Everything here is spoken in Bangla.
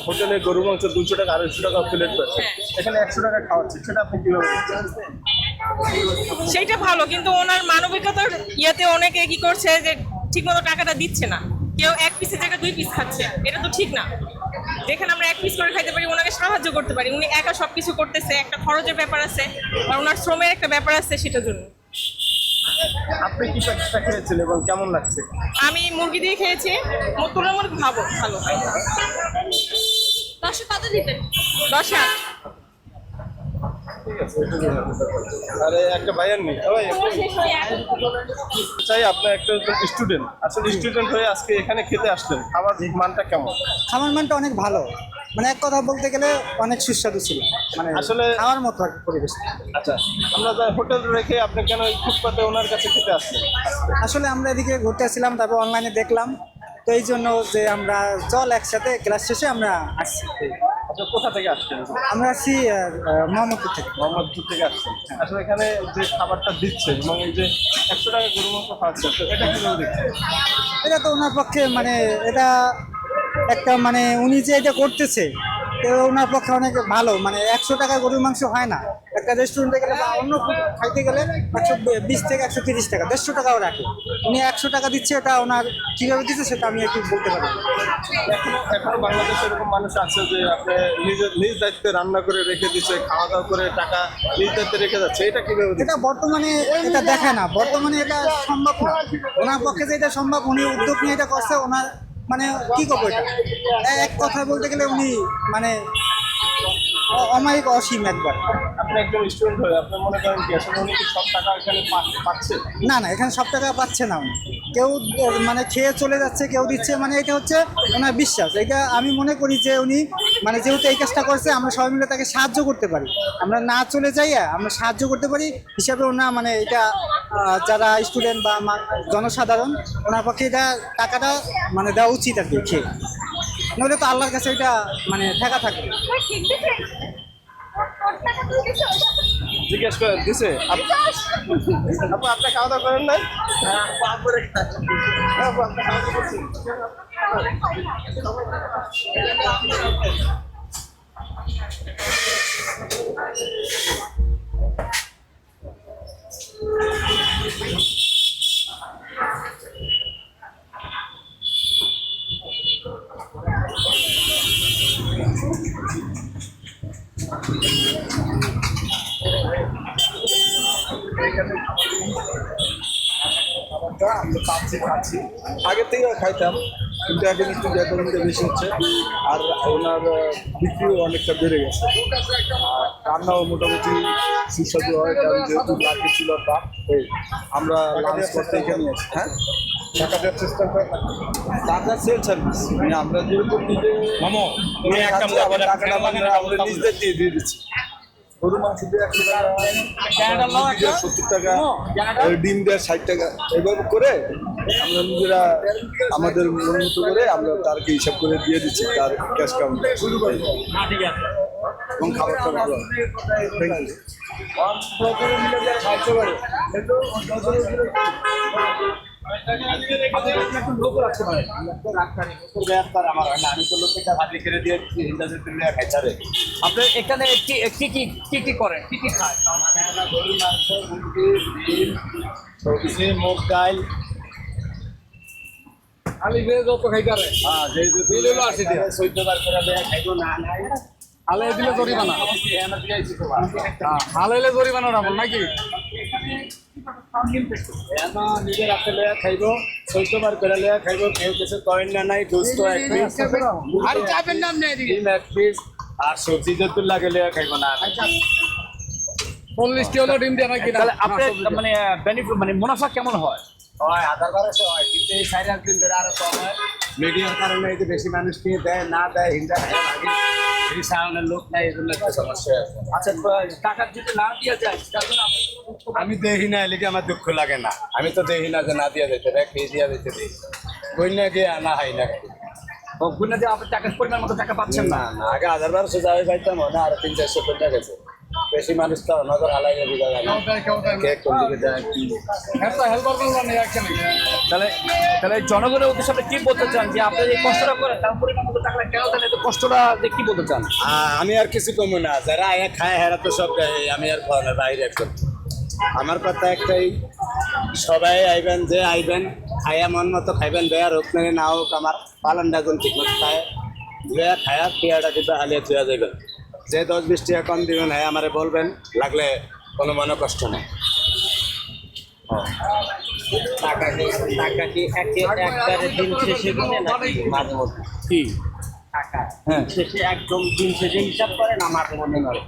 হোটেলে গরু মাংস 200 টাকা 250 টাকা প্লেট পাচ্ছে, এখানে 100 টাকা খাওয়াচ্ছে, সেটা আপনি কিভাবে দেখছেন? সেইটা ভালো, কিন্তু ওনার মানবিকতার ইয়েতে অনেকে কি করছে যে ঠিকমতো টাকাটা দিচ্ছে না, কেউ এক পিসের জায়গায় 2 পিস খাচ্ছে, এটা তো ঠিক না। যেখানে আমরা 1 পিস করে খাইতে পারি, ওনাকে সাহায্য করতে পারি, উনি একা সবকিছু করতেছে, একটা খরচের ব্যাপার আছে আর ওনার শ্রমের একটা ব্যাপার আছে, সেটার জন্য। আপনি কি প্যাকেজটা খেয়েছেন এবং কেমন লাগছে? আমি মুরগি দিয়ে খেয়েছি, তুলনামূলক ভালো ভালো। 10 কত দিতেন? 10 8। আরে একটা ভাইয়ার নেই ভাই, চাই আপনার একটা স্টুডেন্ট, আসলে স্টুডেন্ট হয়ে আজকে এখানে খেতে আসলেন, খাবার মানটা কেমন? খাবার মানটা অনেক ভালো, মানে এক কথা বলতে গেলে অনেক সুস্বাদু ছিল, মানে আসলে খাওয়ার মতো আর কি পরিবেশ। আচ্ছা, আমরা যা হোটেল রেখে আপনি কেন এই ফুটপাতে ওনার কাছে খেতে আসছেন? আসলে আমরা এদিকে ঘুরতে আসছিলাম, তারপর অনলাইনে দেখলাম, তো এই জন্য যে আমরা চল একসাথে ক্লাস শেষে আমরা আসছি। আপনি কোথা থেকে আসছেন? আমরা আসছি মোহাম্মদপুর থেকে। মোহাম্মদপুর থেকে আসছেন। আসলে এখানে যে খাবারটা দিচ্ছে এবং এই যে 100 টাকা গরু মাংস খাওয়াচ্ছে, তো এটা কিভাবে দেখছেন? এটা তো ওনার পক্ষে মানে এটা একটা মানে উনি যে এটা করতেছে, তো ওনার পক্ষে অনেক ভালো, মানে 100 টাকা গরুর মাংস হয় না, একটা রেস্টুরেন্টে গেলে বা অন্য food খাইতে গেলে 120 থেকে 130 টাকা, 150 টাকাও রাখে, উনি 100 টাকা দিচ্ছে, এটা ওনার কীভাবে দিচ্ছে সেটা আমি একটু বলতে পারি না। এখনো বাংলাদেশে এরকম মানুষ আছে যে আপনি নিজ দায়িত্বে রান্না করে রেখে দিচ্ছে, খাওয়া দাওয়া করে টাকা নিজ দায়িত্বে রেখে যাচ্ছে, এটা কিভাবে এটা বর্তমানে এটা দেখায় না, বর্তমানে এটা সম্ভব না, ওনার পক্ষে যে এটা সম্ভব, উনি উদ্যোগ নিয়ে এটা করছে, ওনার মানে কি করবো, এটা এক কথা বলতে গেলে উনি মানে অমায়িক অসীম একবার। আপনি একজন স্টুডেন্ট হয়ে আপনি মনে করেন কি আসলে উনি কি সব টাকা এখানে পাচ্ছে? না না, এখানে সব টাকা পাচ্ছে না উনি, কেউ মানে খেয়ে চলে যাচ্ছে, কেউ দিচ্ছে, মানে এটা হচ্ছে ওনার বিশ্বাস। এটা আমি মনে করি যে উনি মানে যেহেতু এই কাজটা করছে, আমরা সবাই মিলে তাকে সাহায্য করতে পারি, আমরা না চলে যাই আমরা সাহায্য করতে পারি হিসাবে ওনার মানে এটা যারা স্টুডেন্ট বা জনসাধারণ, ওনার পক্ষে এটা টাকাটা মানে দেওয়া উচিত আর কি, খেয়ে নইলে তো আল্লাহর কাছে এটা মানে ঠেকা থাকবে। জিজ্ঞেস করে দিছে আপু, আপনি খাওয়া দাওয়া করেন নাই? আপু, আপনি খাওয়া দাওয়া করছেন? খাচ্ছি আগে থেকে খাইতাম, কিন্তু এখন একটু বেতনটা বেশি হচ্ছে, আর ওনার বিক্রিও অনেকটা বেড়ে গেছে, আর রান্নাও মোটামুটি সুস্বাদু হয়, কারণ যেহেতু লাকি ছিল তা আমরা লাঞ্চ করতে এখানে আছি। হ্যাঁ, টাকা দেওয়ার চেষ্টা করে টাকা সেল সার্ভিস, মানে আমরা যেরকম নিজে আবার টাকাটা আমরা নিজেদের দিয়ে দিচ্ছি। গরু মাংস দিয়ে 100 টাকা, 70 টাকা, ডিম দেওয়া 60 টাকা, এভাবে করে আমরা নিজেরা আমাদের মন মতো করে আমরা তারকে হিসাব করে দিয়ে দিচ্ছি তার ক্যাশ কাউন্টার, এবং খাবারটা ভালো হয়। আপনার এখানে কি কি করেন, কি কি খায়? গরুর মাংস, মুরগি, ডিম, সবজি, মুগ ডাল, আলি দিয়ে যত খাইতে পারে, বিল হলো 80 টাকা। 14 বার করে দেয়া খাইবো না নাই হালে দিলে জরিমানা, হালাইলে জরিমানা না বল নাকি? নিজের হাতে লেয়া খাইবো, 14 বার করে লেয়া খাইবো, কেউ কিছু করেন না নাই, গোস্ত এক পিস, আর চাপের নাম নেই এদিকে, ডিম এক পিস, আর সবজি যত লাগে লেয়া খাইবো না। 40 টি হলো ডিম দিয়ে নাকি? তাহলে আপনার মানে বেনিফিট মানে মুনাফা কেমন হয়? হয় 1000-1200 হয়, কিন্তু এই 4-8 দিন ধরে আরো কম হয়। মিডিয়ার কারণে এই যে বেশি মানুষ কিনে দেয় না দেয়, হিন্দা আগে এই সামনের লোক নাই, এই জন্য একটা সমস্যা আছে। আচ্ছা, টাকা যদি না দিয়ে যায় তাহলে আপনি আমি দেখি না, এলিকে আমার দুঃখ লাগে না, আমি তো দেখি না যে না দিয়া যেতে দেয়, খেয়ে দিয়া যেতে দিই, কই না গিয়ে আনা হয় না। গুণে দিয়ে আপনি টাকার পরিমাণ মতো টাকা পাচ্ছেন না। না না, আগে 1000-1200 যাবে পাইতাম না, আর 300-400 করে গেছে। বেশি মানুষ তো নজর হালাইলে বোঝা যায় না কে কোন দিকে যায় কি তাহলে তাহলে জনগণের উদ্দেশ্যে আপনি কি বলতে চান যে আপনি এই কষ্টটা করেন তার পরিমাণ মতো টাকা কেন দেন এত কষ্টটা যে কি বলতে চান? আমি আর কিছু কমু না, যারা আয়া খায় হেরা তো সব দেয়, আমি আর খাওয়ানোর বাইরে একদম। আমার কথা একটাই, সবাই আইবেন, যে আইবেন খাইয়া মন মতো খাইবেন, বেয়ার হোক না না হোক, আমার পালনটা কোন ঠিক মতো খায় বেয়া খায়া পেয়াটা কিন্তু হালিয়ে থুয়া যাবেন। যে 10-20 টাকা কম দিবেন হ্যাঁ আমারে বলবেন, লাগলে কোনো মনে কষ্ট নেই। টাকা কি একবারে দিন শেষে কিনে নাকি মাঝে মধ্যে কি টাকা শেষে একদম দিন শেষে হিসাব করেন আমার মনে হয়